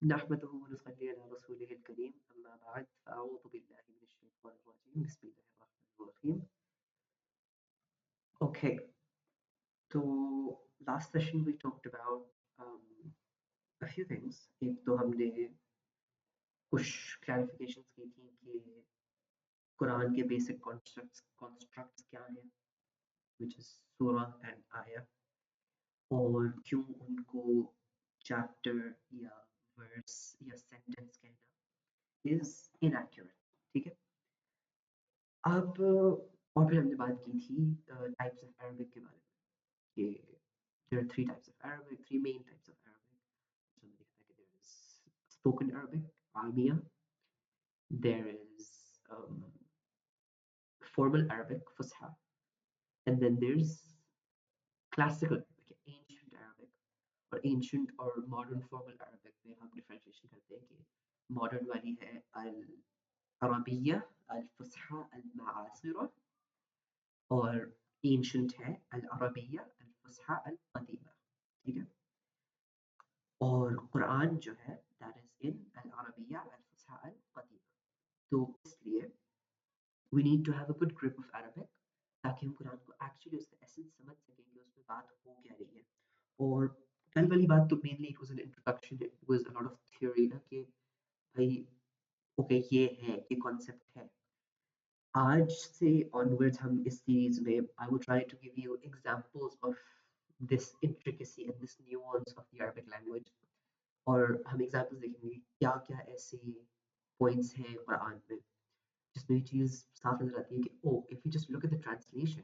नहमदुहु व नुसल्ली अला रसूलिहिल करीम अम्मा बाद फ़अऊज़ु बिल्लाहि मिनश शैतानिर रजीम बिस्मिल्लाहिर रहमानिर रहीम. Okay, so last session we talked about a few things. एक तो हमने कुछ clarifications की थी कि कुरान के basic constructs क्या हैं, which is surah and ayah, और क्यों उनको chapter या verse या sentence कहना is inaccurate. ठीक है. अब और फिर हमने बात की थी टाइप्स ऑफ अरबिक के बारे में कि there are three types of Arabic, three main types of Arabic. So हमने देखा था कि there is spoken Arabic, Arabiya, there is formal Arabic, Fusha, and then there's classical Arabic, ancient Arabic, or ancient or modern formal Arabic में हम differentiation करते हैं कि modern वाली है al-Arabiyya, al-Fusha, al-Ma'asira, और ancient है al-Arabiyya, al-Fusha, al-Qadima. ठीक है. और कुरान जो है that is in al-Arabiyya, al-Fusha, al-Qadima. तो इसलिए we need to have a good grip of Arabic ताकि हम कुरान को actually उसका essence समझ सकें कि उसमें बात हो क्या रही है. और कल वाली बात तो mainly it was an introduction, it was a lot of theory ना कि भाई okay ये है, ये concept है. आज से onwards हम इस series में I will try to give you examples of this intricacy and this nuance of the Arabic language. और हम एग्जाम्पल्स देखेंगे क्या क्या ऐसे पॉइंट्स हैं कुरान में जिसमें ये चीज़ साफ नजर आती है कि oh if you just look at the translation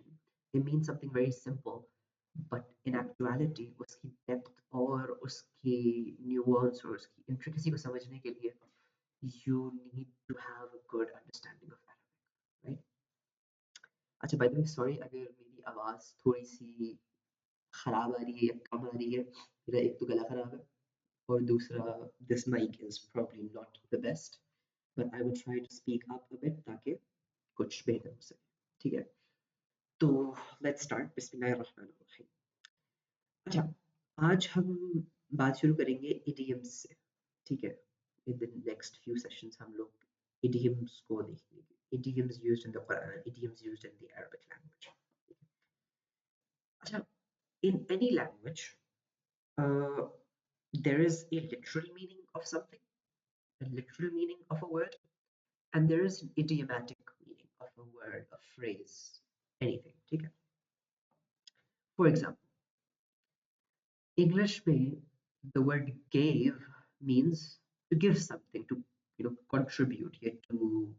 it means something very simple but in actuality उसकी डेप्थ और उसकी न्यूअंस और उसकी इंट्रिकेसी को समझने के लिए you need to have a good understanding of Arabic, right? अच्छा by the way sorry अगर मेरी आवाज़ थोड़ी सी खराब आ रही है या कम आ रही है मेरा एक तो गला खराब है और दूसरा this mic is probably not the best but I will try to speak up a bit ताकि कुछ बेहतर हो सके. ठीक है. तो let's start. बिस्मिल्लाहिर्रहमानिर्रहीम. अच्छा, आज हम बात शुरू करेंगे idioms से. ठीक है. In the next few sessions हम लोग idioms को देखेंगे. Idioms used in the Quran, idioms used in the Arabic language. अच्छा, in any language, uh, there is a literal meaning of something, a literal meaning of a word, and there is an idiomatic meaning of a word, a phrase, anything. ठीक है. For example, English में the word gave means to give something, to contribute, या to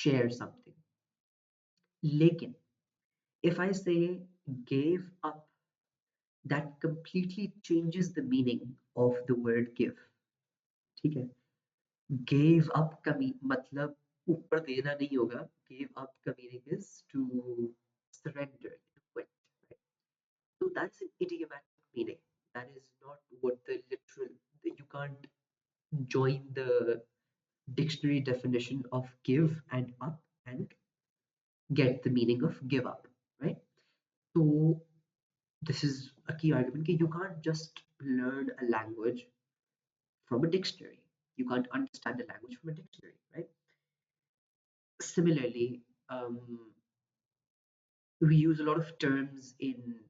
share something. लेकिन if I say gave up, that completely changes the meaning of the word give. ठीक है. Gave up का मतलब ऊपर देना नहीं होगा. Gave up का meaning is to surrender, to quit. Right? So that's an idiomatic meaning. That is not what the literal. You can't join the dictionary definition of give and up and get the meaning of give up, right? So this is a key argument that you can't just learn a language from a dictionary. You can't understand a language from a dictionary, right? Similarly, we use a lot of terms in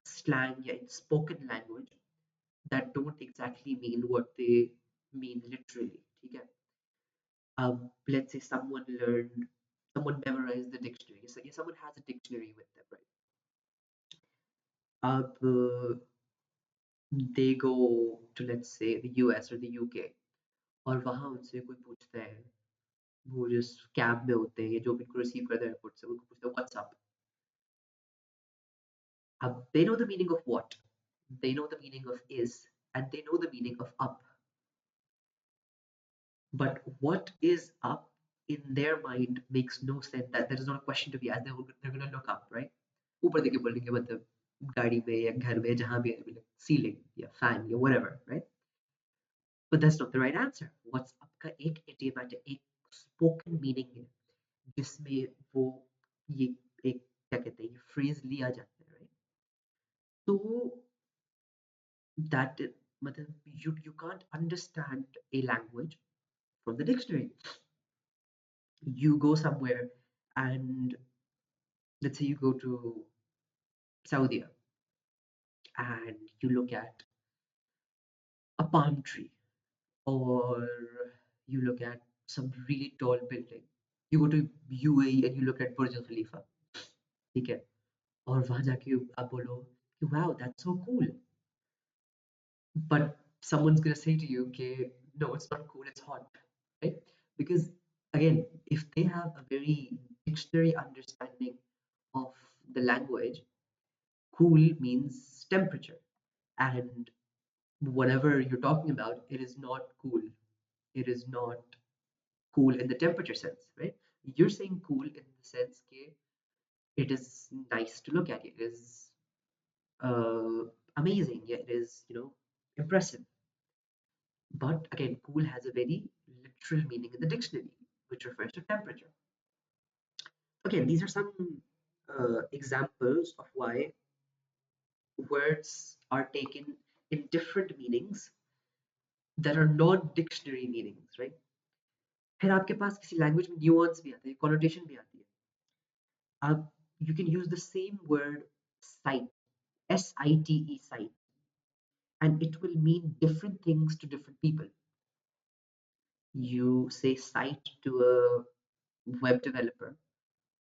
slang, in spoken language that don't exactly mean what they mean literally. ठीक है? Let's say someone memorized the dictionary. So someone has a dictionary with them, right? They go to, let's say, the US or the UK, और वहाँ उनसे कोई पूछता है, वो जो कैब में होते हैं, जो भी उनको रिसीव करते हैं एयरपोर्ट से, उनको पूछता है व्हाट्स अप. अब they know the meaning of what, they know the meaning of is, and they know the meaning of up. But what is up in their mind makes no sense. That there is not a question to be asked. They're gonna look up, right? ऊपर देख के बोलेंगे मतलब गाड़ी में या घर में जहाँ भी है, ceiling या fan या whatever, right? But that's not the right answer. What's up का एक idiomatic, एक spoken meaning है जिसमें वो ये एक क्या कहते हैं, ये phrase लिया जाता है, right? So that मतलब you can't understand a language from the dictionary. You go somewhere and let's say you go to Saudi and you look at a palm tree, or you look at some really tall building. You go to UAE and you look at Burj Al Khalifa, ठीक है? और वहां जाके आप बोलो कि wow, that's so cool. But someone's gonna say to you, okay, no, it's not cool, it's hot, right? Because again, if they have a very dictionary understanding of the language, cool means temperature. And whatever you're talking about, it is not cool. It is not cool in the temperature sense, right? You're saying cool in the sense that it is nice to look at. It is uh, amazing. Yeah, it is, impressive. But again, cool has a very literal meaning in the dictionary, which refers to temperature. Okay, these are some examples of why words are taken in different meanings that are non-dictionary meanings, right? फिर आपके पास किसी language में न्यूअंस भी आता है, connotation भी आती है. आप you can use the same word sight, S-I-T-E, sight, and it will mean different things to different people. You say sight to a web developer,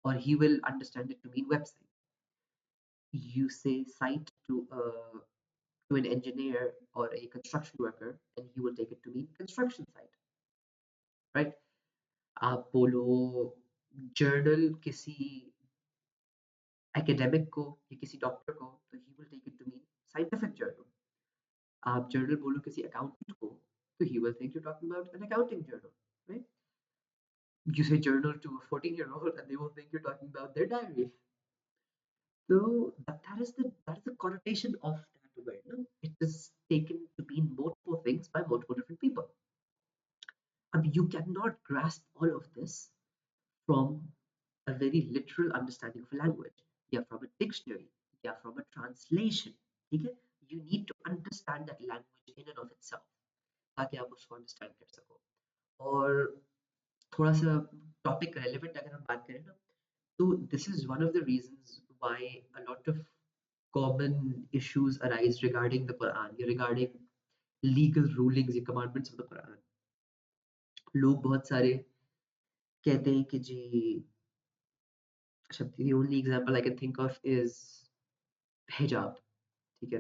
or he will understand it to mean website. You say sight to an engineer or a construction worker, and he will take it to mean construction site, right? आप बोलो journal किसी academic को या किसी doctor को, तो he will take it to mean scientific journal. आप journal बोलो किसी अकाउंटेंट को, तो he will think you're talking about an accounting journal, right? You say journal to a 14-year-old and they will think you're talking about their diary. So that is the connotation of that word. No? It is taken to mean multiple things by multiple different people. You cannot grasp all of this from a very literal understanding of a language. Yeah, from a dictionary. Yeah, from a translation. ठीक है? You need to understand that language in and of itself ताकि आप उसको understand कर सको. और थोड़ा सा टॉपिक रेलेवेंट अगर हम बात करें ना, so this is one of the reasons why a lot of common issues arise regarding the Quran, regarding legal rulings, the commandments of the Quran. लोग बहुत सारे कहते हैं कि जी, अच्छा, the only example I can think of is hijab, ठीक है?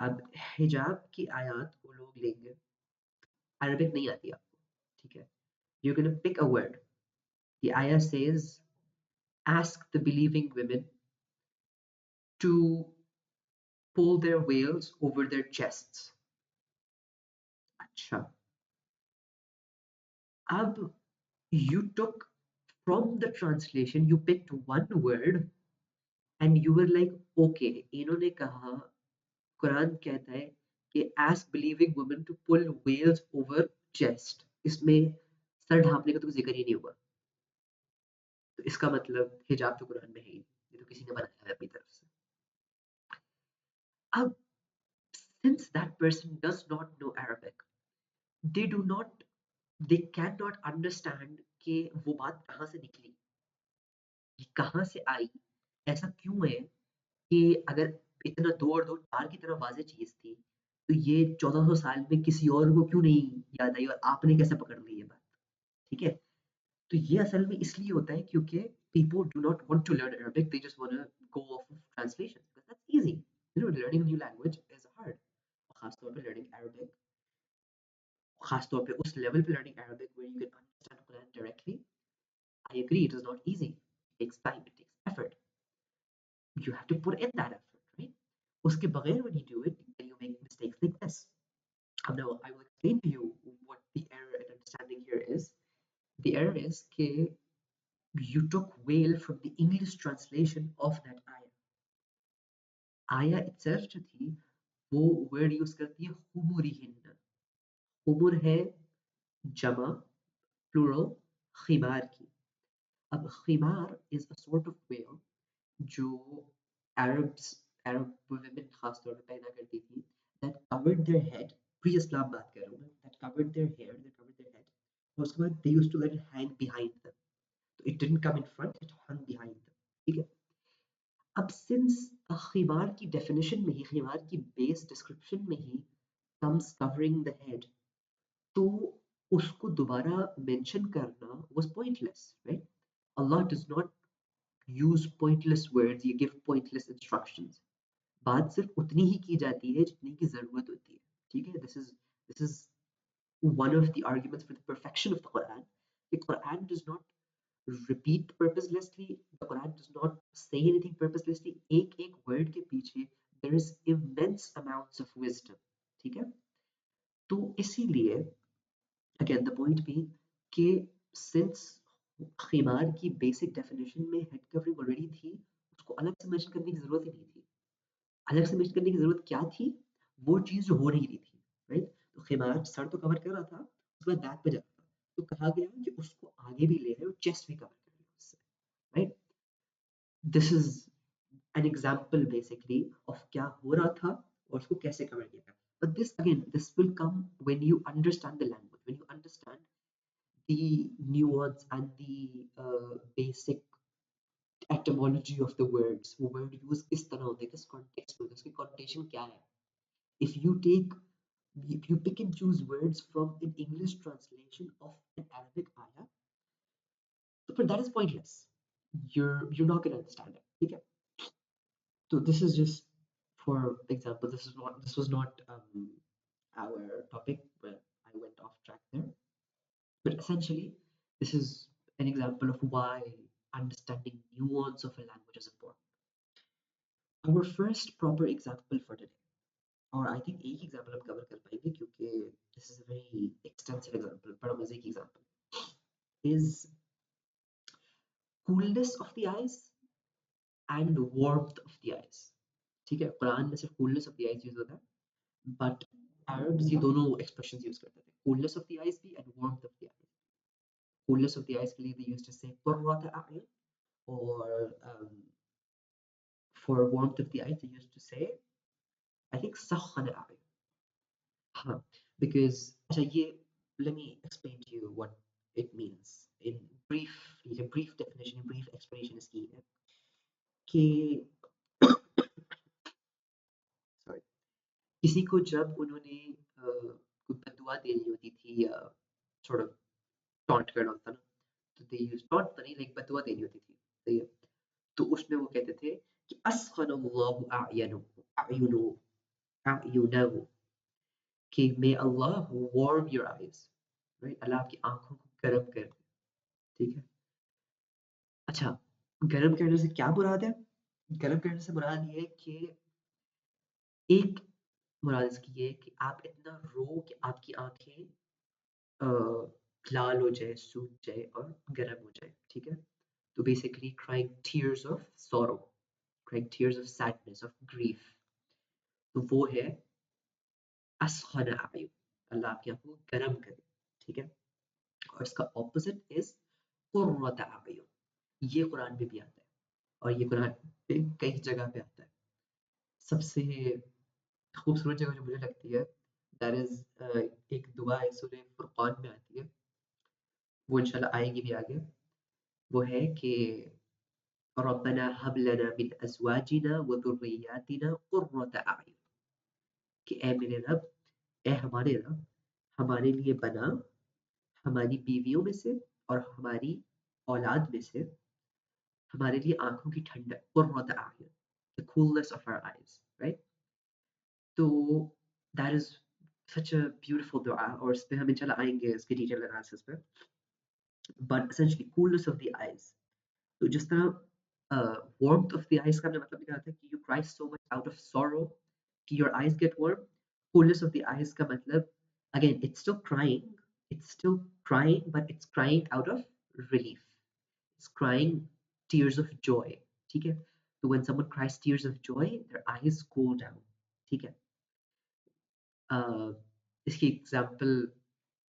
अब हिजाब की आयत को लोग लेंगे, अरबिक नहीं आती आपको, ठीक है? You're going to pick a word. The ayah says, ask the believing women to pull their veils over their chests. Acha. Ab, you took from the translation, you picked one word and you were like, okay, इन्होंने कहा, कुरान कहता है कि ask believing women to pull veils over chest. इसमें sir ढांपने का तो जिक्र ही नहीं हुआ. तो इसका मतलब हिजाब तो कुरान में है ही नहीं. ये तो किसी ने बनाया है अपनी तरफ से. अब since that person does not know Arabic, they do not they cannot understand कि वो बात कहाँ से निकली, ये कहाँ से आई, ऐसा क्यों है कि अगर इतना दो और दो चार की तरह वाज़ेह चीज़ थी, तो ये 1400 साल में किसी और को क्यों नहीं याद आई और आपने कैसे पकड़ ली ये बात, ठीक है? तो ये असल में इसलिए होता है क्योंकि people do not want to learn Arabic, they just want to go off of translation because that's easy. Learning a new language is hard. खास तौर पे learning Arabic, खास तौर पे उस level पे learning Arabic where you can understand Quran directly. I agree, it is not easy. It takes time, it takes effort. You have to put in that effort, right? उसके बगैर when you do it, then you make mistakes like this. Now, I will explain to you what the error in understanding here is. The error is that you took whale from the English translation of that ayah. Ayah itself जो थी, वो word use करती है humurihinna. Humur है जमा, plural, खिमार की. अब खिमार is a sort of whale जो Arabs, Arab women खास तौर पे पहना करती थी. that covered their head, pre-Islam बात कर रहा हूँ मैं, that covered their hair, they covered their head, और उसके बाद they used to let it hang behind them. So it didn't come in front, it hung behind them. ठीक है. अब since खिमार की definition में ही, खिमार की base description में ही comes covering the head, तो उसको दोबारा mention करना was pointless, right? Allah does not use pointless words, you give pointless instructions. बात सिर्फ उतनी ही की जाती है जितनी की जरूरत होती है. ठीक है. This is one of the arguments for the perfection of the Quran. The Quran does not repeat purposelessly. The Quran does not say anything purposelessly. एक एक word के पीछे there is immense amounts of wisdom. ठीक है. तो इसीलिए again the point being कि since खिमार की basic definition में head covering already थी, उसको अलग से mention करने की जरूरत ही नहीं थी. अलग से मेंशन करने की जरूरत क्या थी? वो चीज जो हो नहीं रही थी, राइट? तो खिमार सर तो कवर कर रहा था, उसके बाद बैक पे जा रहा था, तो कहा गया कि उसको आगे भी ले और चेस्ट भी कवर कर ले उससे, right? This is an example basically of क्या हो रहा था और उसको कैसे कवर किया गया. But this again, this will come when you understand the language, when you understand the nuance and the basic etymology of the words. वो word use किस तरह होते हैं, किस context में होते हैं, उसकी connotation क्या है. If you take if you pick and choose words from an English translation of an Arabic ayah, but that is pointless. You're not going to understand it. Okay? So this is just for example. This was not our topic, but I went off track there. But essentially, this is an example of why understanding nuance of a language is important. Our first proper example for today, और I think एक example हम cover कर पाएंगे क्योंकि this is a very extensive example, बड़ा मजे की example is coolness of the eyes and warmth of the eyes. ठीक है. कुरान में सिर्फ coolness of the eyes use होता है, बट अरब्स ये दोनों एक्सप्रेशंस यूज करते थे, कूलनेस ऑफ द आइज भी and warmth of the eyes. Coolness of the eyes के लिए दे यूज्ड टू से कुर्रत अयन, और for warmth of the eyes they used to say, I think sakhana ayn. Huh. Because अच्छा ये let me explain to you what it means in brief. ये brief definition, brief explanation इसकी है कि sorry, किसी को जब उन्होंने कोई बददुआ देनी होती थी या sort of taunt करना होता ना, तो they use taunt तो नहीं, like बददुआ देनी होती थी, सही है. तो उसमें वो कहते थे कि अस्खनल्लाहु अयनुहु अयनुहु, कि may Allah warm your eyes, right? अल्लाह आपकी आंखों को गर्म कर दे. ठीक है. अच्छा, गर्म करने से क्या मुराद है? गर्म करने से मुराद ये है कि एक मुराद इसकी ये है कि आप इतना रो कि आपकी आंखें लाल हो जाए, सूज जाए और गर्म हो जाए. ठीक है. तो basically crying tears of sorrow, crying tears of sadness, of grief. तो वो है असखना आयु, अल्लाह आपकी आंखों को गर्म करे. ठीक है. और इसका ऑपोजिट इज कुर्रत आयु. ये कुरान में भी आता है और ये कुरान पे कई जगह पे आता है. सबसे खूबसूरत जगह जो मुझे लगती है दैट इज एक दुआ है सूरह फुरकान में आती है, वो इंशाल्लाह आएगी भी आगे. वो है कि रब्बना हब लना मिन अज़वाजिना व ذुर्रिय्यातिना कुर्रत अय्युन, कि ए मेरे रब, ए हमारे रब, हमारे लिए बना हमारी बीवियों में से और हमारी औलाद में से हमारे लिए आंखों की ठंडक, कुर्रत अय्युन, the coolness of our eyes, right? तो that is such a beautiful दुआ, और इस पे हम इंशाल्लाह आएंगे इसके डिटेल एनालिसिस पे. But essentially coolness of the eyes, तो जिस तरह warmth of the eyes का हमने मतलब निकाला था कि you cry so much out of sorrow कि your eyes get warm. Coolness of the eyes का मतलब again it's still crying but it's crying out of relief, it's crying tears of joy. ठीक है. So when someone cries tears of joy their eyes cool down. ठीक है. uh, इसकी example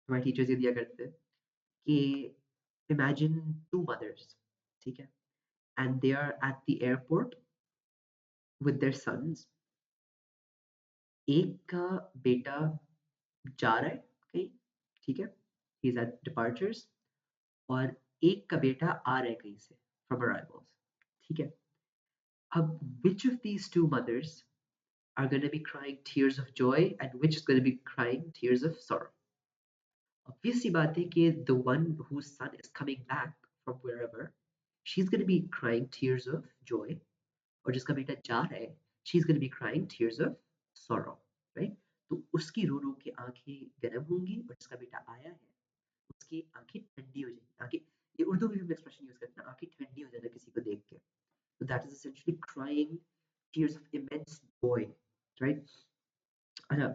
हमारे teachers ये दिया करते हैं कि imagine two mothers, ठीक है, and they are at the airport with their sons. एक का बेटा जा रहा है कहीं, ठीक है, ही इज एट डिपार्चर्स, और एक का बेटा आ रहा है कहीं से, फ्रॉम अराइवल्स, ठीक है। अब which of these two mothers are going to be crying tears of joy and which is going to be crying tears of sorrow? Obvious सी बात है कि the one whose son is coming back from wherever, she's going to be crying tears of joy, और जिसका बेटा जा रहा है, she's going to be crying tears of sorrow, right? तो उसकी रो रो के आंखें गर्म होंगी, और जिसका बेटा आया है उसकी आंखें ठंडी हो जाएंगी। आंखें, ये उर्दू में हम एक्सप्रेशन यूज करते हैं, आंखें ठंडी हो जाना किसी को देख के। So that is essentially crying tears of immense joy, right? अच्छा,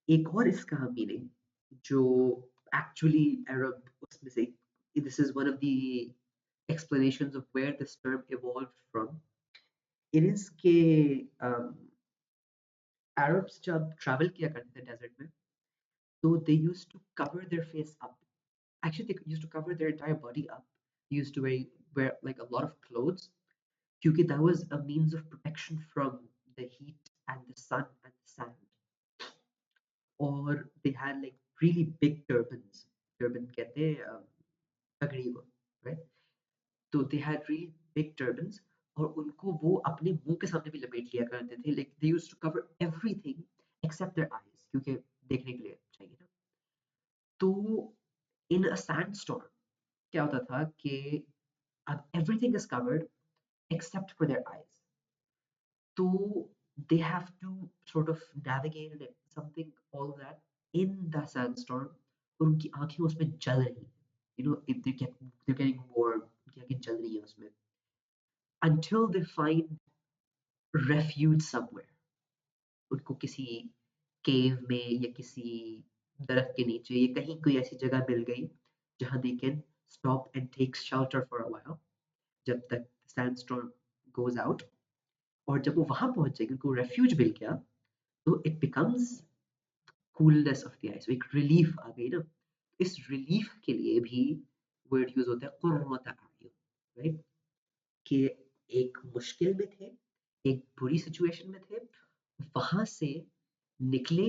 एक और इसका मीनिंग जो एक्चुअली अरब उसमें से, this is one of the explanations of where this term evolved from. It is के Arabs जब travel किया करते थे desert में, so they used to cover their face up. Actually, they used to cover their entire body up. They used to wear like a lot of clothes, क्योंकि that was a means of protection from the heat and the sun and the sand. Or they had like really big turbans. Turban कहते हैं पगड़ी को, right? तो they had really big turbans, और उनको वो अपने मुंह के सामने भी लपेट लिया करते थे, like they used to cover everything except their eyes, क्योंकि देखने के लिए चाहिए ना। तो in a sandstorm क्या होता था कि अब everything is covered except for their eyes. So they have to sort of navigate and something, all of that in the sandstorm, और उनकी आंखें उसमें जल रही हैं, if they're getting warm, उनकी आंखें जल रही हैं उसमें, until they find refuge somewhere. उनको किसी केव में या किसी दरख्त के नीचे या कहीं कोई ऐसी जगह मिल गई जहां they can stop and take shelter for a while, जब तक sandstorm goes out, और जब वो वहां पहुंच जाएगी, उनको रेफ्यूज मिल गया, तो it becomes coolness of the ice, एक रिलीफ आ गई ना। इस रिलीफ के लिए भी वर्ड यूज होता है कुर्रत आयुन, राइट? कि एक मुश्किल में थे, एक बुरी सिचुएशन में थे, वहां से निकले,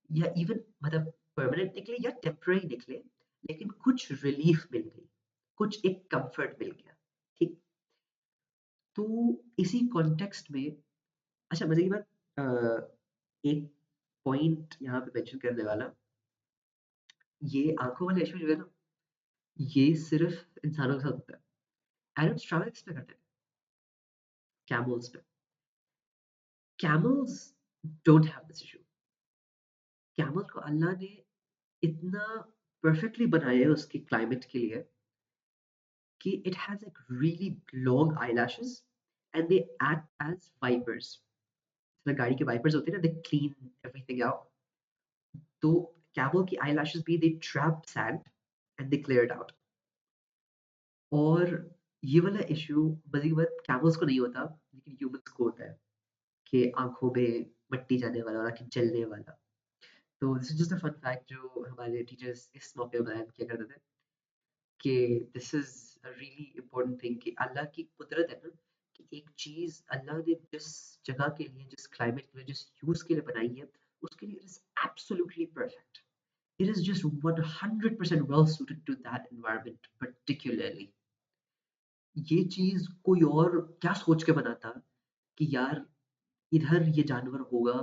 या इवन मतलब परमानेंट निकले या टेम्पररी निकले, लेकिन कुछ रिलीफ मिल गई, कुछ एक कंफर्ट मिल गया, ठीक। तो इसी कॉन्टेक्स्ट में, अच्छा मजे की बात, एक पॉइंट यहाँ पे मेंशन करने वाला, ये आंखों वाला इशू जो है ना, ये सिर्फ इंसानों के साथ होता है। एनिमल्स ट्रैवल किस पे करते हैं? कैमल्स पे। Camels don't have this issue. Camel को अल्लाह ने इतना परफेक्टली बनाया है उसके क्लाइमेट के लिए कि it has like really long eyelashes and they act as wipers. गाड़ी के वाइपर्स होते हैं ना, दे क्लीन एवरीथिंग आउट। तो कैमल की आईलैशेस भी, they trap sand and they clear it out. और ये वाला इश्यू मजे की बात कैमल्स को नहीं होता, लेकिन ह्यूमंस को होता है, कि आंखों में मिट्टी जाने वाला और आंखें जलने वाला। तो this is just a fun fact जो हमारे टीचर्स इस मौके पर बयान किया करते थे, कि this is a really important thing, कि अल्लाह की कुदरत है ना, कि एक चीज अल्लाह ने जिस जगह के लिए, जिस क्लाइमेट के लिए, जिस यूज के लिए बनाई है, उसके लिए it is absolutely perfect. It is just 100% well suited to that environment particularly. ये चीज कोई और क्या सोच के बनाता कि यार इधर ये जानवर होगा,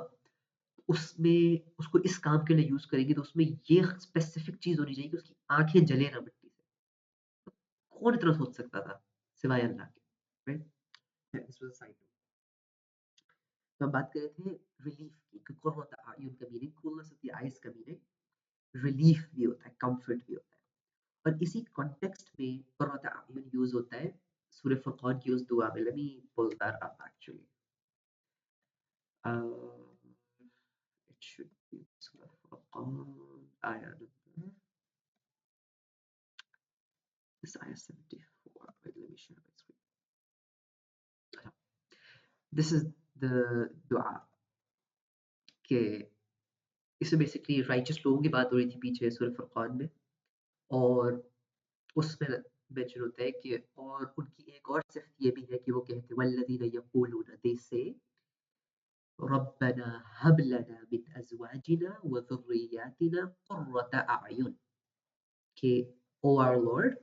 उसमें उसको इस काम के लिए यूज करेंगे, तो उसमें ये स्पेसिफिक चीज होनी चाहिए कि उसकी आंखें जले ना मिट्टी से। कौन इतना सोच सकता था सिवाय अल्लाह के, राइट? This was side. तो हम बात कर रहे थे रिलीफ की, कि कौन होता है आयुन का meaning, coolness of the eyes का मीनिंग रिलीफ भी होता है, कंफर्ट भी होता है। और इसी कॉन्टेक्स्ट में कुर्रत आयुन यूज होता है सूरह फुरकान की उस दुआ में। Let me pull that up actually. It should be Surah Furqan, ayah number, this ayah 74. Wait, let me share my screen. This is the dua, कि इसमें बेसिकली राइचस लोगों की बात हो रही थी पीछे सूरह फुरकान में, और उसमें मेंशन होता है कि और उनकी एक और सिफत ये भी है कि वो कहते हैं वल्लज़ीना यक़ूलूना, दे से ربنا هب لنا من أزواجنا وذرياتنا قرة أعين. Okay, O our Lord,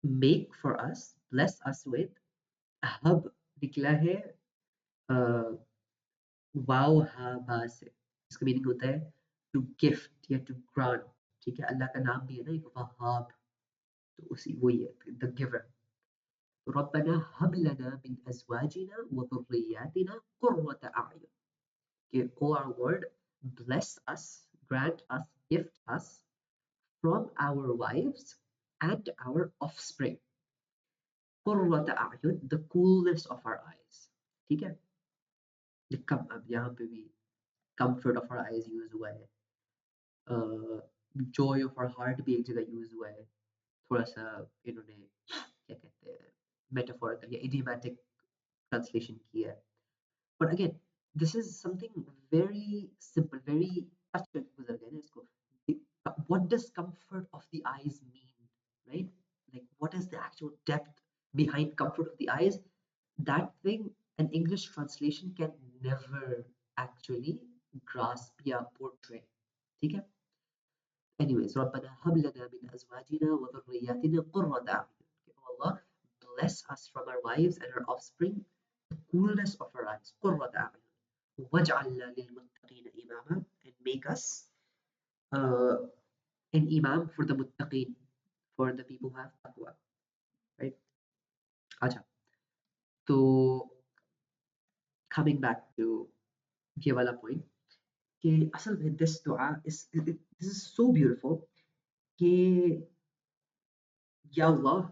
make for us, bless us with hub निकला है वाव हाबा से, इसका मीनिंग होता है टू गिफ्ट या टू ग्रांट। ठीक है, अल्लाह का नाम भी है ना एक वहाब, तो उसी वही है द गिवर। रब्बना हब लना मिन अज़वाजिना व ذurياتنا قرة أعين। Okay, O our Lord, bless us, grant us, gift us from our wives and our offspring। قرة أعين, the coolness of our eyes। ठीक है, कम अब यहाँ पे भी comfort of our eyes use हुआ है, joy of our heart भी एक जगह यूज हुआ है, थोड़ा सा इन्होंने क्या कहते हैं मेटाफोरिकल या इडियोमैटिक ट्रांसलेशन किया है। But again, this is something very simple, very touch पे गुजर गए ना इसको। What does comfort of the eyes mean, right? Like, what is the actual depth behind comfort of the eyes? That thing an English translation can never actually grasp या portray. ठीक है? Anyways, ربنا هب لنا من أزواجنا وذرياتنا قرة أعين. Okay, oh Allah, bless us from our wives and our offspring, the coolness of our eyes. قرة أعين. وَاجْعَلْنَا لِلْمُتَّقِينَ إِمَامًا, and make us uh, an imam for the muttaqin, for the people who have taqwa, right? अच्छा, तो coming back to ये वाला point कि असल में this दुआ this is so beautiful कि या Allah,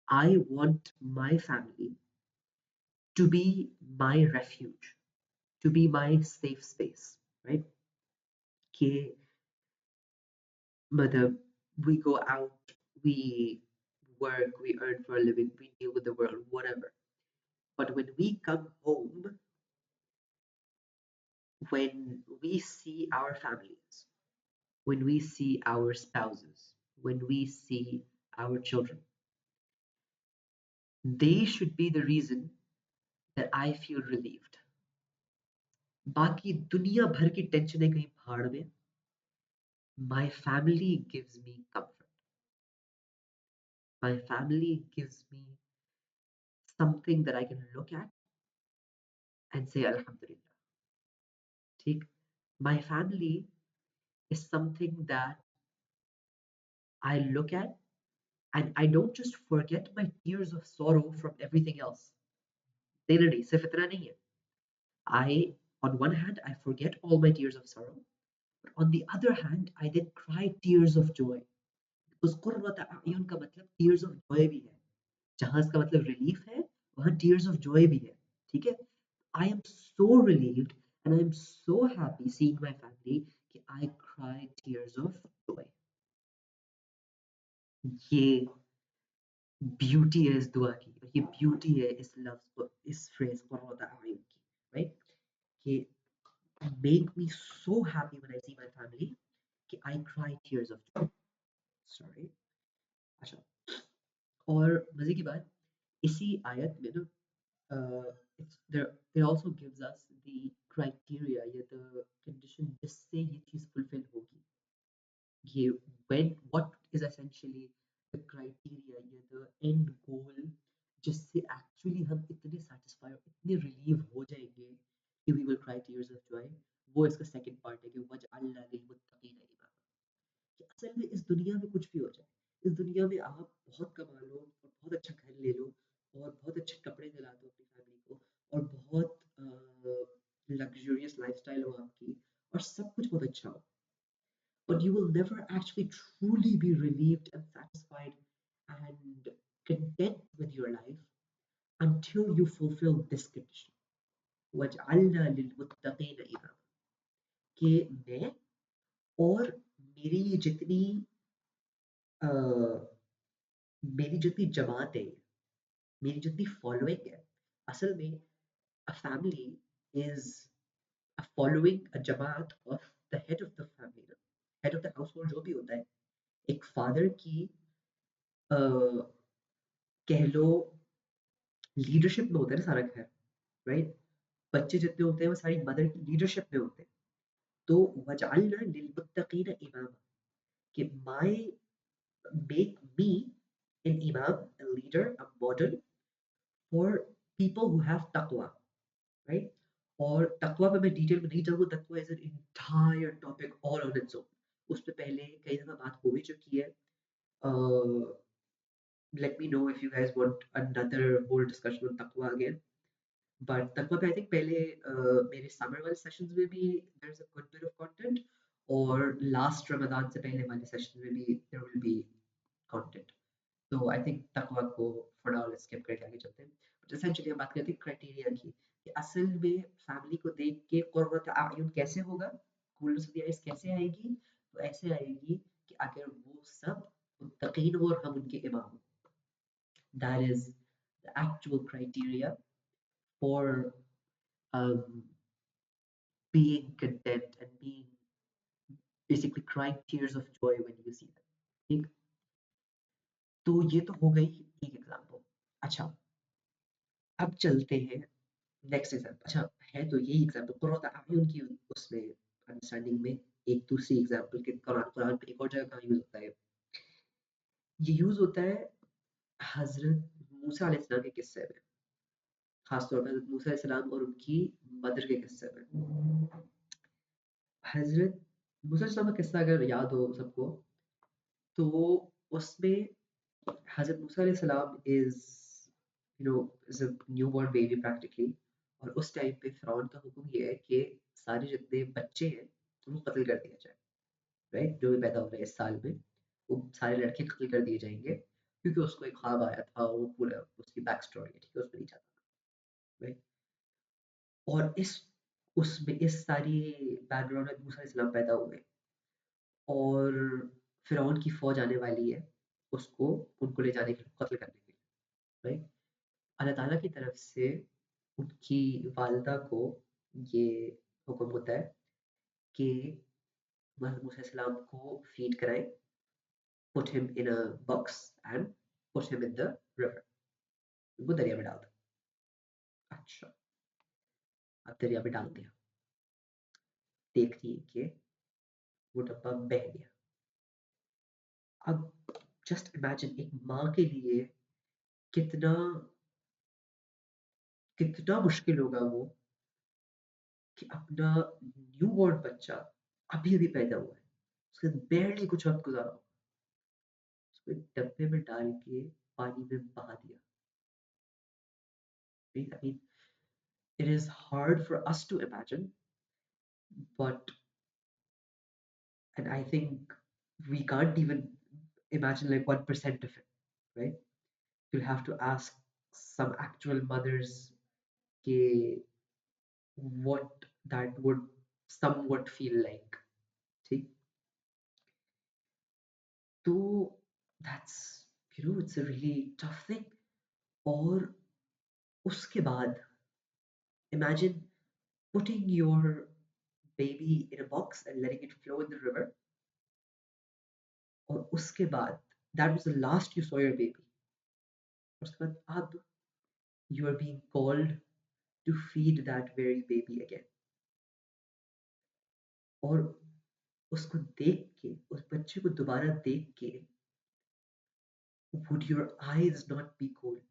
I want my family to be my refuge, to be my safe space, right? कि मतलब we go out, we work, we earn for a living, we deal with the world, whatever. But when we come home, when we see our families, when we see our spouses, when we see our children, they should be the reason that I feel relieved. बाकी दुनिया भर की टेंशनें कहीं भाड़ में, my family gives me comfort. My family gives me something that I can look at and say Alhamdulillah. ठीक, my family is something that I look at and I don't just forget my tears of sorrow from everything else. नहीं, सिर्फ इतना नहीं है. On one hand, I forget all my tears of sorrow, but on the other hand, I then cry tears of joy. Because कुर्रत अयून का मतलब tears of joy भी है. जहाँ इसका मतलब relief है, वहाँ tears of joy भी है. ठीक है? I am so relieved and I am so happy seeing my family कि I cry tears of joy. ये ब्यूटी है इस दुआ की और ये ब्यूटी है इस लफ्ज को, इस फ्रेज कुर्रत अयून की, राइट? कि make me so happy when I see my family कि I cry tears of joy. Sorry. अच्छा, और मजे की बात इसी आयत में ना it's there it also gives us the criteria या the condition जिससे ये चीज fulfill होगी, ये when what is essentially the criteria या the end goal जिससे actually हम इतने satisfy और इतने relieve हो जाएंगे कि we will cry tears of joy, वो इसका second part है कि वजअलना लिलमुत्तकीन इमामा। कि असल में इस दुनिया में कुछ भी हो जाए, इस दुनिया में आप बहुत कमा लो और बहुत अच्छा घर ले लो और बहुत अच्छे कपड़े दिला दो अपनी फैमिली को और बहुत लग्जरियस लाइफस्टाइल हो आपकी और सब कुछ बहुत अच्छा हो, but you will never actually truly be relieved and satisfied and content with your life until you fulfill this condition. وَجْعَلْنَا لِلْمُتَّقِينَ إِمَامًا, कि मैं और मेरी जितनी अ, मेरी जितनी जमात है, मेरी जितनी फॉलोइंग है, असल में a family is a following, a Jamaat of the head of the family, ना? head of the household जो भी होता है, एक father की अ, कह लो लीडरशिप में होता है ना सारा घर, राइट? बच्चे जितने होते हैं वो सारी मदर की लीडरशिप में होते हैं। तो वजअलना लिलमुत्तकीन इमामा, कि my make me an imam, a leader, a model for people who have taqwa, right? और तकवा पे मैं डिटेल में नहीं जाऊंगा, तकवा is an entire topic all on its own. उस पे पहले कई दफा बात हो भी चुकी है। Let me know if you guys want another whole discussion on taqwa again. But तकवा पे I think पहले मेरे समर वाले सेशंस में भी there's a good bit of content, और लास्ट रमजान से पहले वाले सेशन में भी there will be content. तो आई थिंक तकवा को फॉर नाउ लेट्स स्किप करके आगे चलते हैं। बट एसेंशियली हम बात करते हैं क्राइटेरिया की, कि असल में फैमिली को देख के कुर्रत आयुन कैसे होगा, कूलनेस ऑफ द आइज कैसे आएगी? तो ऐसे आएगी कि अगर वो सब मुत्तकीन हो और हम उनके इमाम हो। That is the actual criteria for being content and being basically crying tears of joy when you see them। ठीक, तो ये तो हो गई एक एग्जांपल। अच्छा, अब चलते हैं नेक्स्ट एग्जाम्पल। अच्छा, है तो यही एग्जाम्पल कुर्रत अयून की उसमें अंडरस्टैंडिंग में। एक दूसरी एग्जाम्पल के कुरान कुरान पे एक और जगह कहाँ यूज होता है? ये यूज होता है हजरत मूसा अलैहिस्सलाम के किस्से में, खासतौर पर हजरत मूसा अलैहिस्सलाम और उनकी मदर के किस्से में। हजरत मूसा अलैहिस्सलाम का किस्सा अगर याद हो सबको, तो उसमें हजरत मूसा अलैहिस्सलाम you know is a newborn baby practically. और उस टाइम पे फिरौन का हुक्म ये है कि सारे जितने बच्चे हैं उनको कत्ल कर दिया जाए, राइट? जो भी पैदा हो रहे हैं इस साल में, वो सारे लड़के कत्ल कर दिए जाएंगे, क्योंकि उसको एक ख्वाब आया था, वो पूरा उसकी बैक स्टोरी है, ठीक है, उसमें नहीं जाता, राइट? और इस उसमें इस सारी बैकग्राउंड में मूसा अलैहिस्सलाम पैदा हुए, और फिरौन की फौज आने वाली है उसको उनको ले जाने के लिए, कत्ल करने के लिए, राइट? अल्लाह ताला की तरफ से उनकी वालिदा को ये हुक्म होता है कि मोहम्मद मूसा अलैहिस्सलाम को फीड कराएं, put him in a box and put him in the river, उनको दरिया में डाल दो। अच्छा, अब दरिया में डाल दिया, देखती है कि वो डब्बा बह गया। अब जस्ट इमेजिन एक माँ के लिए कितना कितना मुश्किल होगा वो, कि अपना न्यूबॉर्न बच्चा अभी अभी पैदा हुआ है, उसके बैरली कुछ वक्त गुजारा हो, उसको एक डब्बे में डाल के पानी में बहा दिया। Right? I mean, it is hard for us to imagine, but and I think we can't even imagine like 1% of it, right? You'll have to ask some actual mothers ke what that would somewhat feel like. ठीक, तो that's, it's a really tough thing। और उसके बाद imagine putting your baby in a box and letting it flow in the river, और उसके बाद that was the last you saw your baby, उसके बाद अब you are being called to feed that very baby again, और उसको देख के, उस बच्चे को दोबारा देख के, would your eyes not be cold?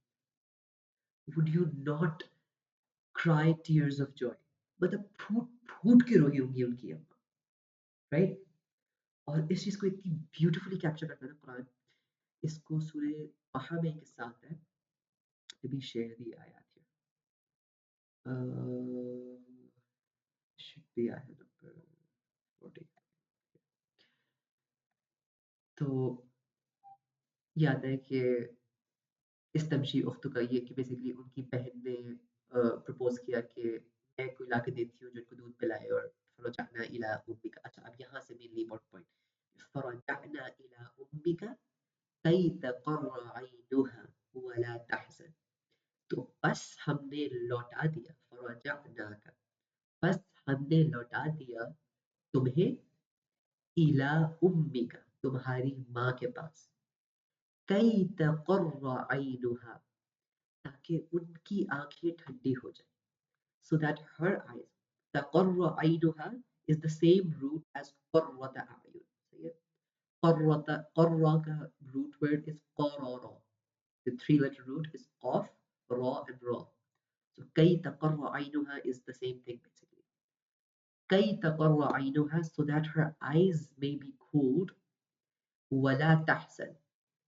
Would you not cry tears of joy? मतलब फूट फूट के रोई होंगी उनकी अम्मा, राइट? और इस चीज को इतनी ब्यूटीफुली कैप्चर करता है ना कुरान। इसको सूरह तहा में एक किस्सा आता है, अभी शेयर दी आयत है, should be ayat number 40। तो याद है कि इस तमशी उख्त का ये कि बेसिकली उनकी बहन ने प्रपोज किया कि मैं कोई ला के देती हूँ जो इनको दूध पिलाए, और फरजाना इला उम्मिका। अच्छा, अब यहाँ से मेनली इम्पोर्टेंट पॉइंट, फरजाना इला उम्मिका कई तकर्र ऐनुहा वला तहज़न। तो बस हमने लौटा दिया, फरजाना का, बस हमने लौटा दिया तुम्हें, इला उम्मिका, तुम्हारी माँ के पास, कई तकर्र ऐनुहा, ताकि उनकी आंखें ठंडी हो जाए। so that her eyes, taqarra aynuha is the same root as qarrata a'yun. So yeah, qarra ka root word is qarara. The three-letter root is qaf, ra, and ra. So kay taqarra aynuha is the same thing basically. Kay taqarra aynuha, so that her eyes may be cooled, wala tahsan,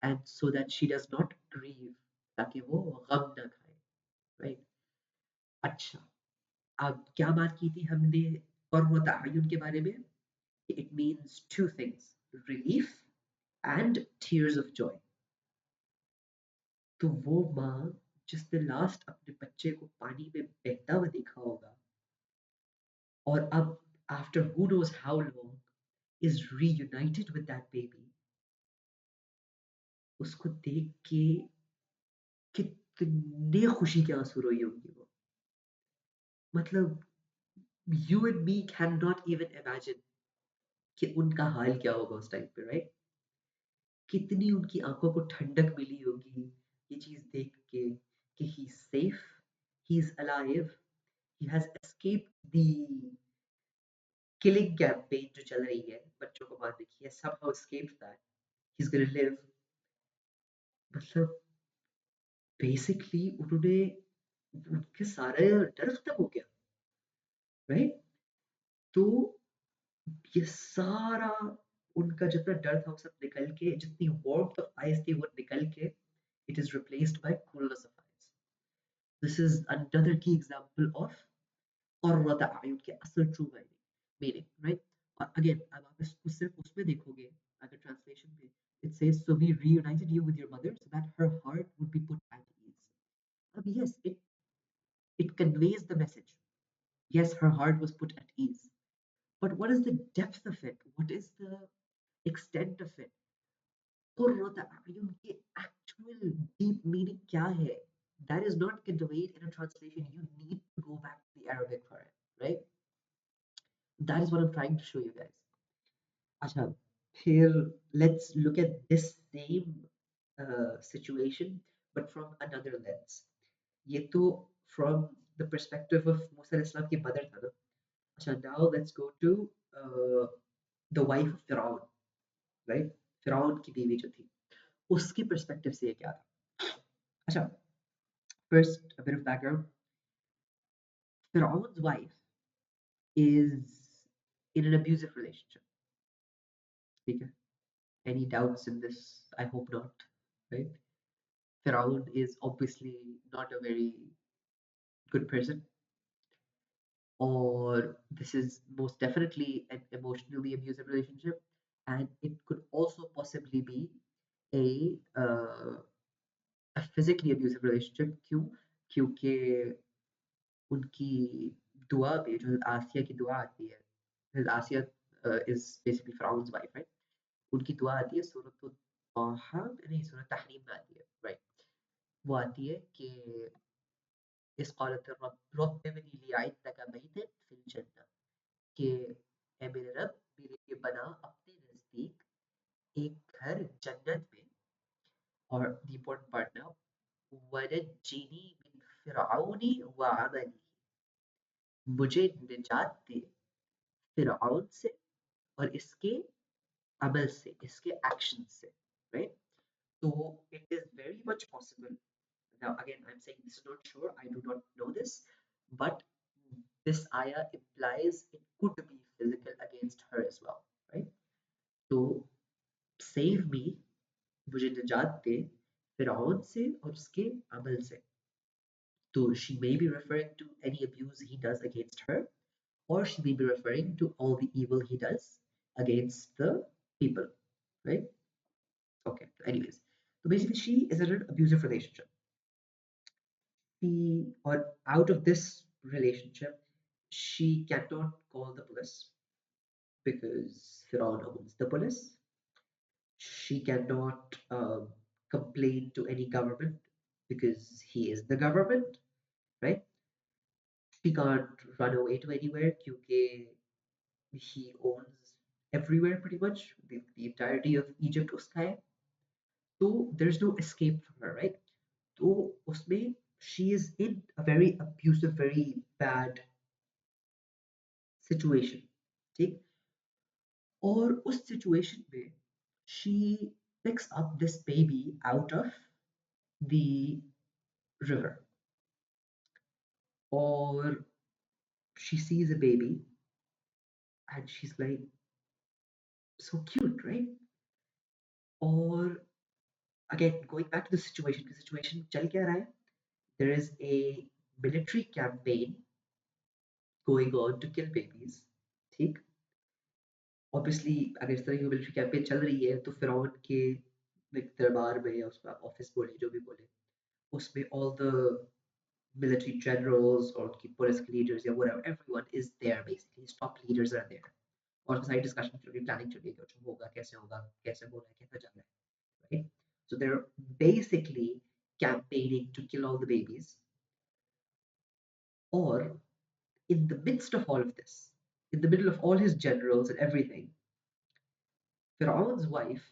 and so that she does not grieve, ताकि वो गम न खाए, right? अच्छा, अब क्या बात की थी हमने क़ुर्रत अयुन के बारे में? It means two things, relief and tears of joy. तो वो माँ जिसने लास्ट अपने बच्चे को पानी में बहता हुआ देखा होगा और अब after who knows how long is reunited with that baby, उसको देख के कितने खुशी के आंसू रोई होंगी वो. मतलब you and me cannot even imagine कि उनका हाल क्या होगा उस टाइम पे, राइट? कितनी उनकी आंखों को ठंडक मिली होगी ये चीज देख के कि he safe, he is alive, he has escaped the killing campaign जो चल रही है बच्चों को मारने की, has somehow escaped that, he's gonna live. मतलब बेसिकली उन्होंने उनके सारे डर खत्म हो गया, राइट? तो ये सारा उनका जितना डर था वो सब निकल के, जितनी warmth of eyes थी वो निकल के, it is replaced by coolness of eyes. This is another key example of qurrata a'yun के असल true meaning, right? और again अब आप इसको सिर्फ उसमें देखोगे अगर translation में, it says so we reunited you with your mother so that her heart would be put at ease. अब yes, it conveys the message. Yes, her heart was put at ease. But what is the depth of it? What is the extent of it? Qurrata a'yun की actual deep meaning क्या है? That is not conveyed in a translation. You need to go back to the Arabic for it, right? That is what I'm trying to show you guys. अच्छा, here let's look at this same situation, but from another lens. ये तो from the perspective of Musa Islam की mother था ना. अच्छा, now let's go to uh, the wife of Firaun, right? फिरौन की बीवी जो थी, उसकी perspective से ये क्या था? अच्छा, first a bit of background. Firaun's wife is in an abusive relationship. ठीक है? Any doubts in this? I hope not, right? Firaun is obviously not a very good person, or this is most definitely an emotionally abusive relationship, and it could also possibly be a physically abusive relationship. क्यों? क्योंकि उनकी दुआ में जो आसिया की दुआ आती है, आसिया is basically Firaun's wife, right? उनकी दुआ आती है सूरत ताहा, नहीं सूरत तहरीम में आती है, राइट? वो आती है कि इस قالت الرب رب ابني لي عندك بيتا في الجنة, कि ए मेरे रब मेरे लिए बना अपने नजदीक एक घर जन्नत में. और the important part now, वनज्जिनी मिन फिरऔनी व अमली, मुझे निजात दे फिरऔन से और इसके अमल से, इसके एक्शन से, right? So it is very much possible. Now again, I'm saying this is not sure. I do not know this, but this ayah implies it could be physical against her as well, right? So save me, मुझे निजात दे फिरौन से और उसके अमल से. So she may be referring to any abuse he does against her, or she may be referring to all the evil he does against the people, right? Okay, anyways. So basically, she is in an abusive relationship. Or out of this relationship, she cannot call the police because Firaun owns the police. She cannot complain to any government because he is the government, right? She can't run away to anywhere because he owns everywhere pretty much. The entirety of Egypt uska hai. So there's no escape from her, right? तो उसमें she is in a very abusive, very bad situation, ठीक? और उस situation में she picks up this baby out of the river, or she sees a baby and she's like, so cute, right? Or again, going back to the situation चल क्या रहा है? There is a military campaign going on to kill babies, ठीक? Obviously अगर इस तरह की military campaign चल रही है तो फिरौन के दरबार में या उसका ऑफिस बोले जो भी बोले उसमें all the military generals or उनकी पुलिस के leaders या whatever everyone is there basically top leaders are there और सारी डिस्कशन चल रही प्लानिंग चल रही है कि होगा कैसे होना है कैसे जाना है right so they're basically campaigning to kill all the babies or in the midst of all of this in the middle of all his generals and everything Firaun's wife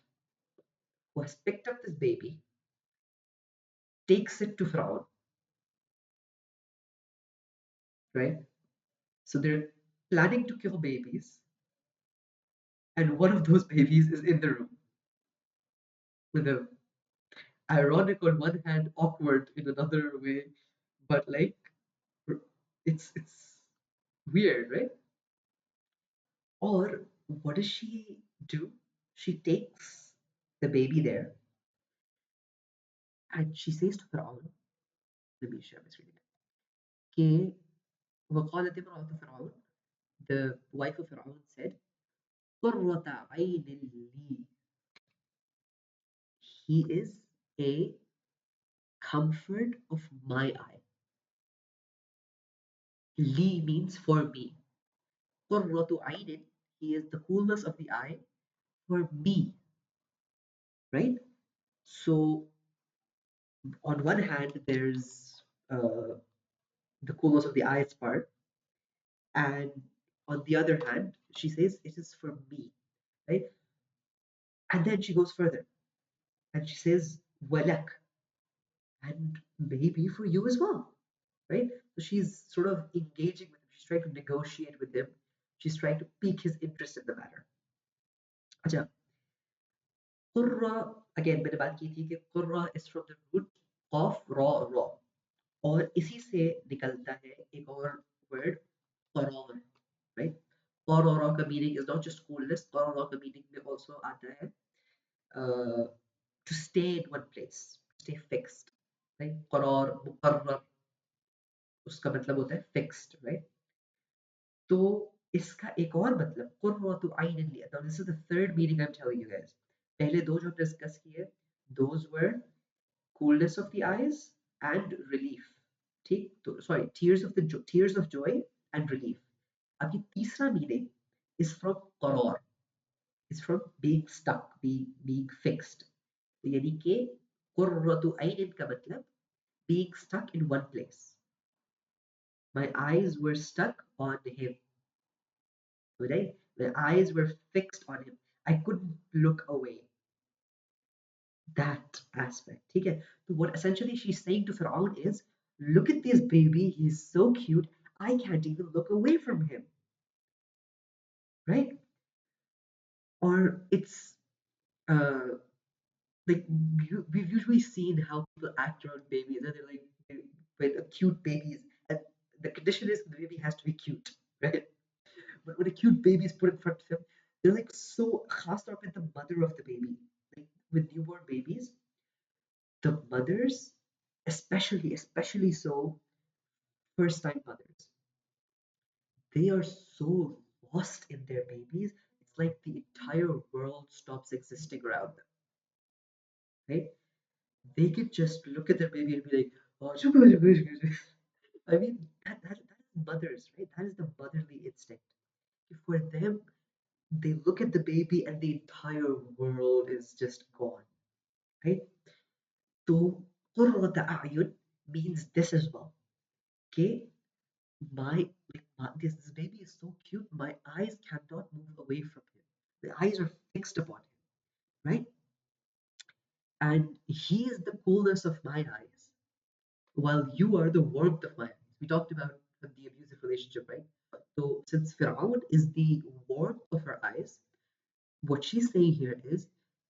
who has picked up this baby takes it to Firaun, right? So they're planning to kill babies, and one of those babies is in the room with a ironic on one hand, awkward in another way, but like it's weird, right? Or what does she do? She takes the baby there and she says to Firaun, let me share this reading. कि وقالت امرأة فرعون, the wife of Firaun said, قرة عين لي. He is a comfort of my eye. Li means for me. قرة عين, he is the coolness of the eye for me, right? So on one hand, there's the coolness of the eyes part, and on the other hand, she says it is for me, right? And then she goes further and she says walak, and maybe for you as well, right? So she's sort of engaging with him. She's trying to negotiate with him. She's trying to pique his interest in the matter. अच्छा, qurra, again मैंने बात की थी कि qurra is from the root of raw और इसी से निकलता है एक और word qaror, right? Qarara का meaning is not just coolness. Qarara का meaning में also आता है uh, to stay in one place, stay fixed, right? Qarar, muqarrar, उसका मतलब होता है fixed, right? तो इसका एक और मतलब कुर्रतु आइन लिया. Now this is the third meaning I'm telling you guys. पहले दो जो डिस्कस किए, those were coolness of the eyes and relief. ठीक तो sorry, tears of joy and relief. अब ये तीसरा meaning is from qarar, is from being stuck, being fixed. तो यानी कि कुर्रतु आइन का मतलब being stuck in one place. My eyes were stuck on him. Right? My eyes were fixed on him. I couldn't look away. That aspect. ठीक है? So what essentially she's saying to Firaun is, look at this baby. He's so cute. I can't even look away from him. Right? Or it's uh, like we've usually seen how people act around babies. And they're like with cute babies, and the condition is the baby has to be cute, right? But when a cute baby is put in front of him, they're like so खास तौर पे the mother of the baby. Like with newborn babies, the mothers, especially so first time mothers, they are so lost in their babies. It's like the entire world stops existing around them, right? They could just look at their baby and be like, oh, shuku, shuku, shuku, shuku." I mean, that is mothers, right? That is the motherly instinct. For them, they look at the baby and the entire world is just gone, right? So, قرة أعين means this as well. Okay, this baby is so cute. My eyes cannot move away from him. The eyes are fixed upon him, right? And he is the coolness of my eyes. while you are the warmth of my eyes. We talked about the abusive relationship, right? So since Fir'aun is the warmth of her eyes, what she's saying here is,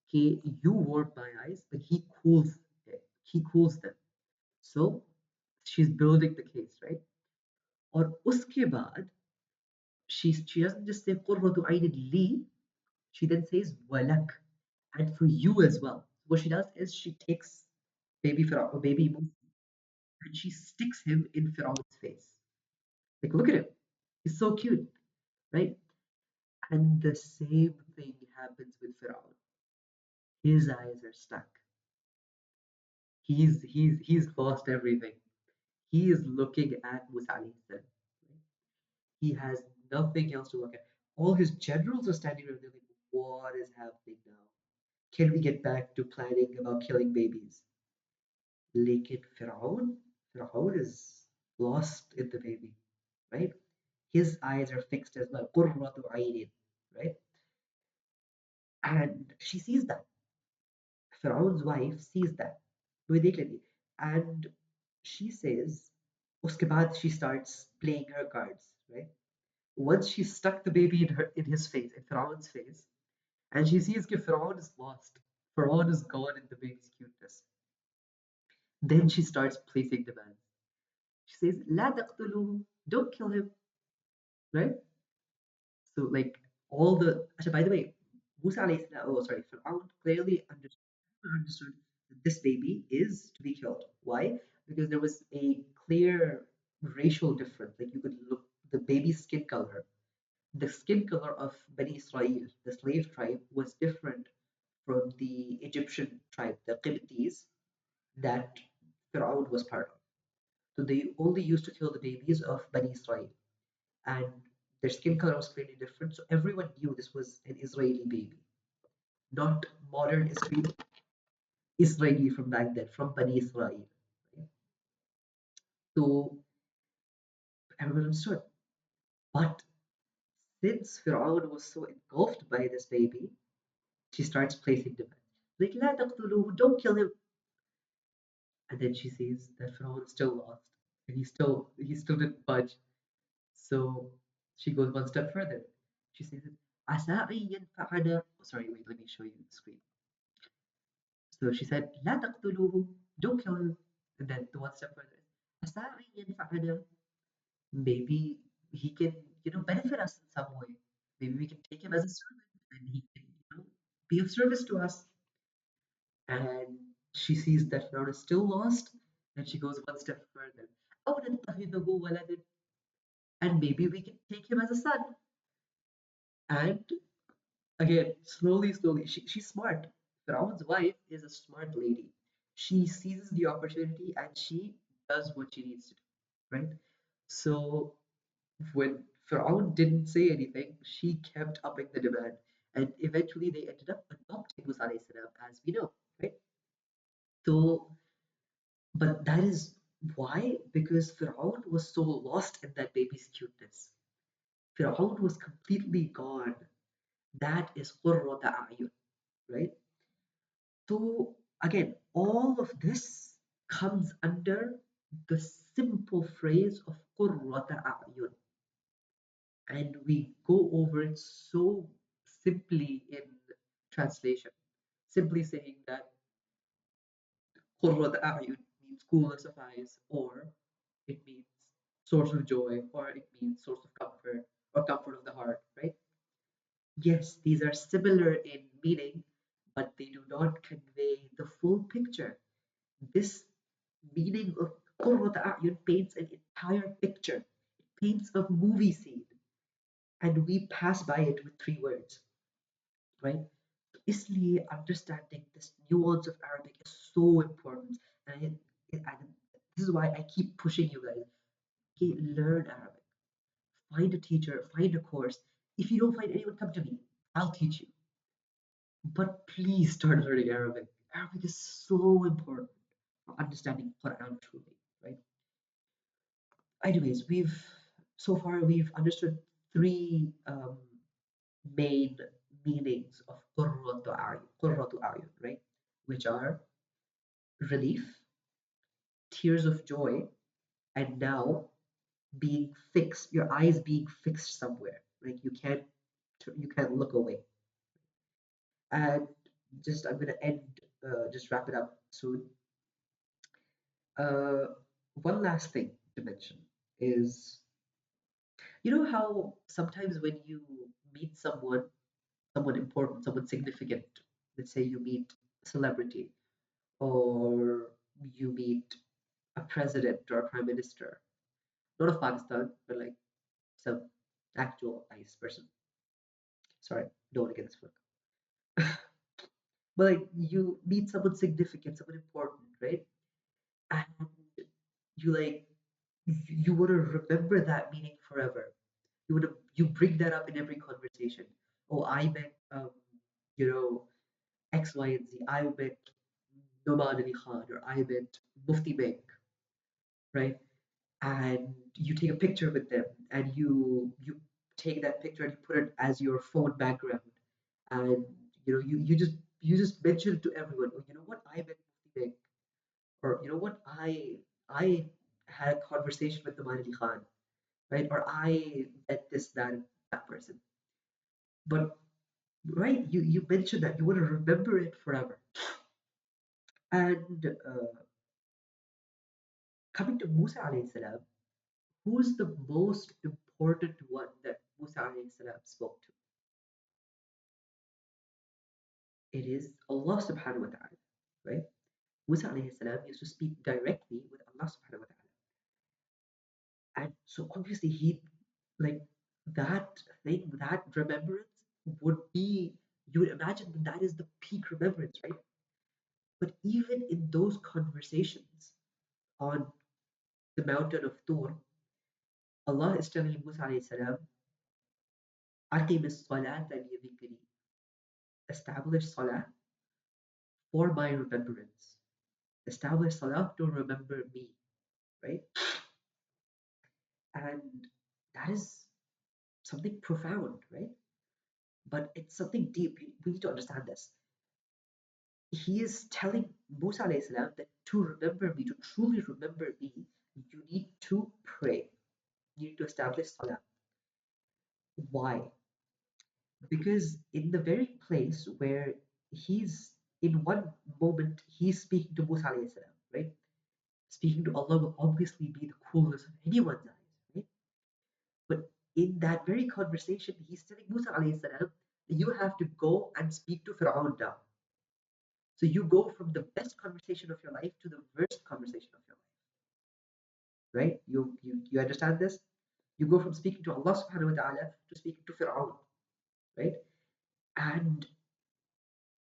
okay, you warm my eyes, but he cools them. So she's building the case, right? और उसके बाद she doesn't just say قرة عين لي, she then says walak, and for you as well. What she does is she takes baby Musa, and she sticks him in Pharaoh's face. Like, look at him. He's so cute, right? And the same thing happens with Pharaoh. His eyes are stuck. He's lost everything. He is looking at Musa alayhi salam. He has nothing else to look at. All his generals are standing around there like, what is happening now? Can we get back to planning about killing babies? लेकिन Fir'aun is lost in the baby, right? His eyes are fixed as well. قرة عين, right? And she sees that. Fir'aun's wife sees that very clearly. And she says, उसके बाद she starts playing her cards, right? Once she stuck the baby in his face, in Fir'aun's face, and she sees that Fir'aun is lost. Fir'aun is gone in the baby's cuteness. Then she starts placing demands. She says, لا تقتلوه, don't kill him, right? So like all the actually, by the way, Musa alayhi salam, oh sorry, Fir'aun clearly understood that this baby is to be killed. Why? Because there was a clear racial difference. Like you could look the baby's skin color. The skin color of Bani Israel, the slave tribe, was different from the Egyptian tribe, the Qibtis, that Fir'aun was part of. So they only used to kill the babies of Bani Israel, and their skin color was clearly different. So everyone knew this was an Israeli baby, not modern Israeli from back then, from Bani Israel. Right? So everyone understood. But since Fir'aun was so engulfed by this baby, she starts placing demands. Like, لا تقتلوه, don't kill him. And then she sees that Fir'aun is still lost, and he still didn't budge. So she goes one step further. She says, عسى أن ينفعنا. Oh, sorry, wait, let me show you the screen. So she said, لا تقتلوه, don't kill him. And then the one step further, عسى أن ينفعنا. Maybe he can, benefit us in some way. Maybe we can take him as a servant and he can, be of service to us. And she sees that Firaun is still lost, and she goes one step further. أو نتخذه ولدا, and maybe we can take him as a son. And again, slowly, she's smart. Firaun's wife is a smart lady. She seizes the opportunity and she does what she needs to do, right? So when Firaun didn't say anything, she kept upping the demand. And eventually they ended up adopting Musa alayhi salam, as we know, right? So, but that is why? Because Firaun was so lost in that baby's cuteness. Firaun was completely gone. That is qurrata a'yun, right? So again, all of this comes under the simple phrase of qurrata a'yun, and we go over it so simply in translation, simply saying that qurrata a'yun means coolness of eyes, or it means source of joy, or it means source of comfort, or comfort of the heart, right? Yes, these are similar in meaning, but they do not convey the full picture. This meaning of Qurrat A'yun paints an entire picture. It paints a movie scene, and we pass by it with three words, right? इसलिए understanding this nuance of Arabic is so important, and this is why I keep pushing you guys. Okay, learn Arabic. Find a teacher, find a course. If you don't find anyone, come to me. I'll teach you. But please start learning Arabic. Arabic is so important for understanding Quran truly, right? Anyways, we've understood three main meanings of qurratu a'yun, right? Which are relief, tears of joy and now being fixed, your eyes being fixed somewhere, right? You can't look away. And just I'm gonna end, just wrap it up soon. Uh, One last thing to mention is, you know how sometimes when you meet someone important, someone significant, let's say you meet a celebrity or you meet a president or a prime minister, not of Pakistan, but like some actual nice person. Sorry, don't want to get this wrong. But like you meet someone significant, someone important, right? And you like you want to remember that meeting forever. You bring that up in every conversation. Oh, I met you know X, Y, and Z. I met Noman Ali Khan or I met Mufti Beg, right? And you take a picture with them and you take that picture and you put it as your phone background and you just mention to everyone, oh, you know what, I met Mufti Beg, or you know what, I had a conversation with the Ali Khan, right? Or I met this, that person. But right, you mentioned that you want to remember it forever. And coming to Musa alayhi salam, who's the most important one that Musa alayhi salam spoke to? It is Allah subhanahu wa ta'ala, right? Musa alayhi salam used to speak directly with Allah subhanahu wa ta'ala. And so obviously he like that thing, that remembrance would be, you would imagine that that is the peak remembrance, right? But even in those conversations on the mountain of Tur, Allah is telling Musa alayhi salam, Aqim as-salata li dhikri. Establish salah for my remembrance. Establish salah to remember me, right? And that is something profound, right? But it's something deep. We need to understand this. He is telling Musa alayhi salam that to remember me, to truly remember me, you need to pray. You need to establish salah. Why? Because in the very place where he's in one moment he's speaking to Musa alayhi salam, right? Speaking to Allah will obviously be the coolness of anyone's eyes, right? But in that very conversation, he's telling Musa alayhi salam that you have to go and speak to Fir'aun now. So you go from the best conversation of your life to the worst conversation of your life, right? You understand this? You go from speaking to Allah subhanahu wa ta'ala to speaking to Fir'aun, right? And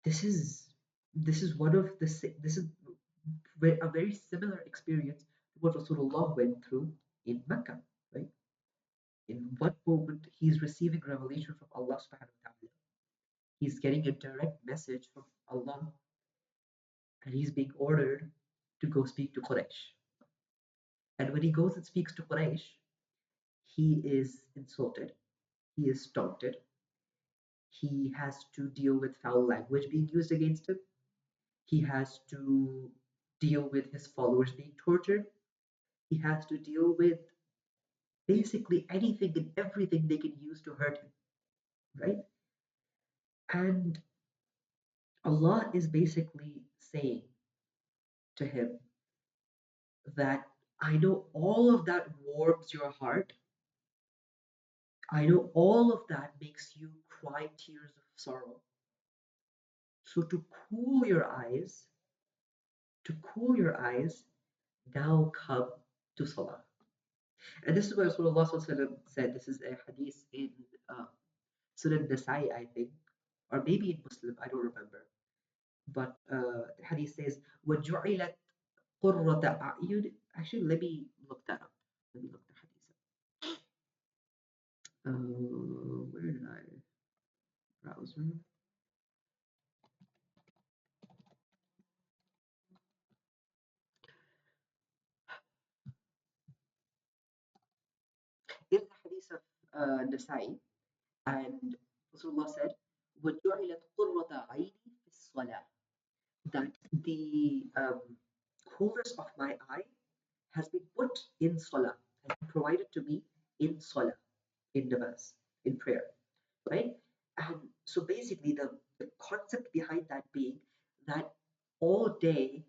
this is this is one of the this is a very similar experience to what Rasulullah went through in Mecca, right? In what moment he's receiving revelation from Allah subhanahu wa ta'ala. He's getting a direct message from Allah and he's being ordered to go speak to Quraysh. And when he goes and speaks to Quraysh, he is insulted, he is taunted, he has to deal with foul language being used against him, he has to deal with his followers being tortured, he has to deal with basically anything and everything they can use to hurt him, right? And Allah is basically saying to him that I know all of that warms your heart. I know all of that makes you cry tears of sorrow. So to cool your eyes, now come to Salah. And this is what Rasulullah said. This is a hadith in Sunan Nasai, I think, or maybe in Muslim, I don't remember. But the hadith says, وَجُعِلَتْ قُرَّةَ أَعْيُنٍ. Actually, let me look that up. Let me look the hadith up. Where did I browser? In the hadith of Nasai, and Rasulullah said, وَجُعِلَتْ قُرَّةَ عَيْنِي فِي الصَّلَاةِ. That the coolness of my eye has been put in salah, has been provided to me in salah, in namaz, in prayer, right? And so basically, the concept behind that being that all day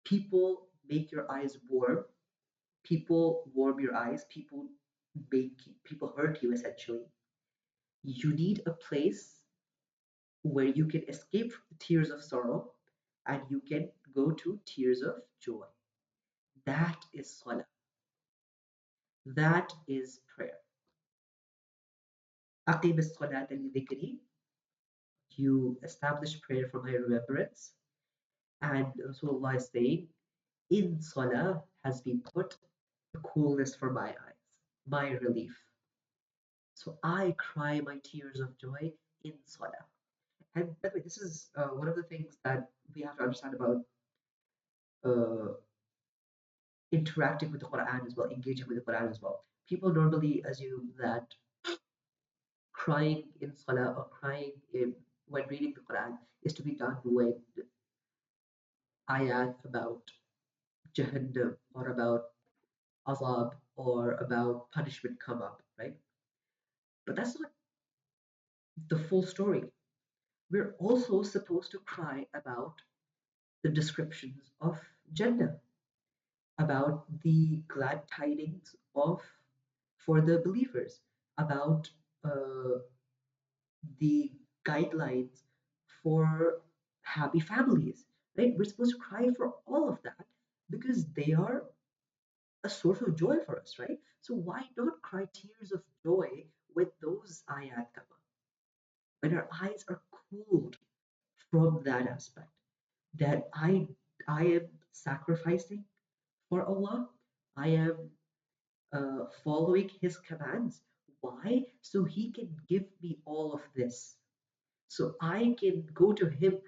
people make your eyes warm, people warm your eyes, people hurt you essentially. You need a place where you can escape from the tears of sorrow and you can go to tears of joy. That is salah. That is prayer. أقيم الصلاة لذكري. You establish prayer for my remembrance. And Rasulullah is saying, in salah has been put a coolness for my eyes, my relief. So I cry my tears of joy in salah. And by the way, this is one of the things that we have to understand about uh, interacting with the Quran as well, engaging with the Quran as well. People normally assume that crying in salah or crying when reading the Quran is to be done when ayat about Jahannam or about azab or about punishment come up, right? But that's not the full story. We're also supposed to cry about the descriptions of Jannah, about the glad tidings of for the believers, about the guidelines for happy families, right? We're supposed to cry for all of that because they are a source of joy for us, right? So why not cry tears of joy when those ayat come up, when our eyes are cooled from that aspect, that I am sacrificing for Allah, I am following His commands. Why? So He can give me all of this. So I can go to Him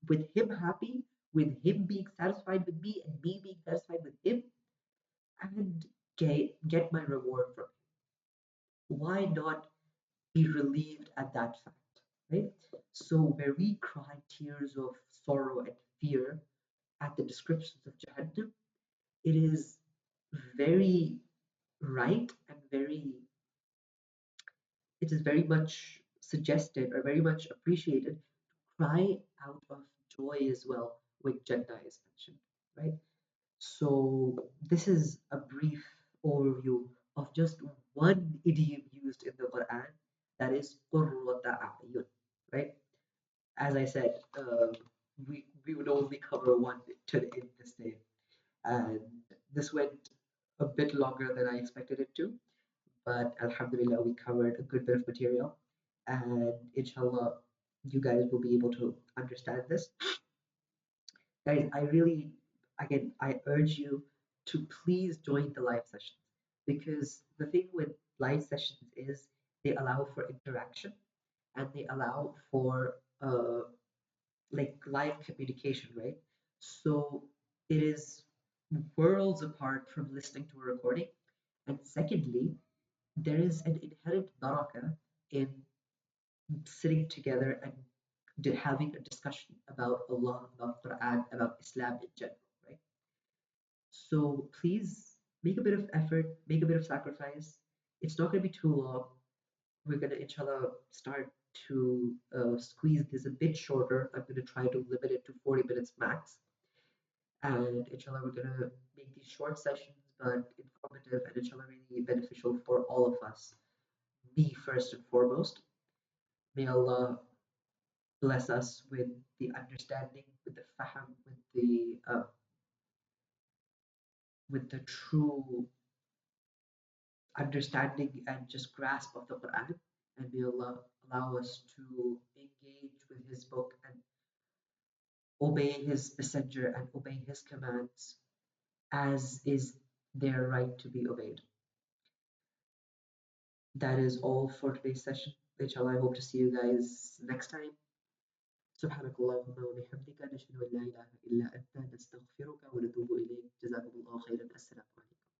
with Him happy, with Him being satisfied with me, and me being satisfied with Him, and get my reward from Him. Why not be relieved at that fact, right? So where we cry tears of sorrow and fear at the descriptions of Jahannam, it is very right and it is very much suggested or very much appreciated to cry out of joy as well when Jannah is mentioned, right? So this is a brief overview of just one idiom used in the Quran, that is qurrata a'yun, right? As I said, we would only cover one in this day, and this went a bit longer than I expected it to, but Alhamdulillah, we covered a good bit of material, and inshallah, you guys will be able to understand this. Guys, I really, again, I urge you to please join the live sessions because the thing with live sessions is they allow for interaction and they allow for like live communication, right? So it is worlds apart from listening to a recording. And secondly, there is an inherent barakah in sitting together and having a discussion about Allah, about Quran, about Islam in general, right? So please make a bit of effort, make a bit of sacrifice. It's not going to be too long. We're going to, inshallah, start to squeeze this a bit shorter. I'm going to try to limit it to 40 minutes max. And inshallah, we're going to make these short sessions, but informative and inshallah, really beneficial for all of us. Me first and foremost. May Allah bless us with the understanding, with the faham, with the true understanding and just grasp of the Quran, and may Allah allow us to engage with His book and obey His messenger and obey His commands as is their right to be obeyed. That is all for today's session. Inshallah, I hope to see you guys next time. سبحانك اللهم وبحمدك نشهد أن لا إله إلا أنت نستغفرك ونتوب إليك جزاكم الله خيرا السلام عليكم